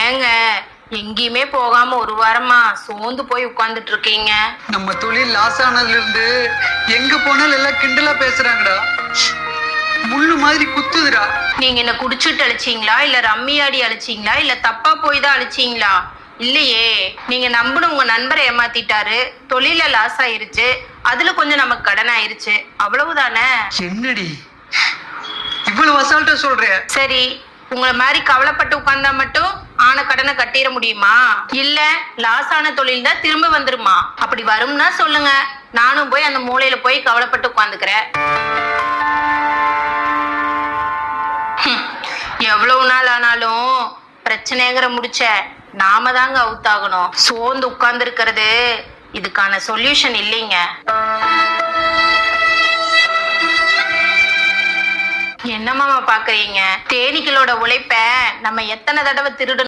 ஏங்க எங்கேயுமே போகாம ஒரு வாரமா சோர்ந்து போய் உட்கார்ந்துட்டு இருக்கீங்க? நம்ம தொழில் லாஸ் ஆனதுல இருந்து எங்க போனாலும் எல்லாம் கிண்டலா பேசுறாங்கடா. முள்ளு மாதிரி குத்துதுடா. நீங்க என்ன குடிச்சிட்டு அழிச்சீங்களா, இல்ல ரம்மியாடி அழிச்சீங்களா, இல்ல தப்பா போய் தான் அழிச்சீங்களா? இல்லையே, நீங்க நம்பின உங்க நண்பரை ஏமாத்திட்டாரு, தொழில லாஸ் ஆயிருச்சு, அதுல கொஞ்சம் நமக்கு கடன் ஆயிருச்சு, அவ்வளவுதானே? என்னடி இவ்வளவு அசால்ட்டா சொல்ற? சரி, உங்களை மாதிரி கவலைப்பட்டு உட்கார்ந்தா மட்டும் ஆன கடனை கட்டிட முடியுமா? இல்ல லாஸ் ஆன தொழில் தான் திரும்ப வந்துருமா? அப்படி வரும்னா சொல்லுங்க, நானும் போய் அந்த மூலையில போய் கவலைப்பட்டு உட்கார்ந்துக்கிறேன். எவ்வளவு நாள் ஆனாலும் பிரச்சனைங்கிற முடிச்ச நாம தாங்க அவுத்தாகணும். சோர்ந்து உட்கார்ந்து இருக்கிறது இதுக்கான சொல்யூஷன் இல்லைங்க. என்ன மாமா பாக்குறீங்க? தேனீக்களோட உழைப்ப நம்ம எத்தனை தடவை திருடணும்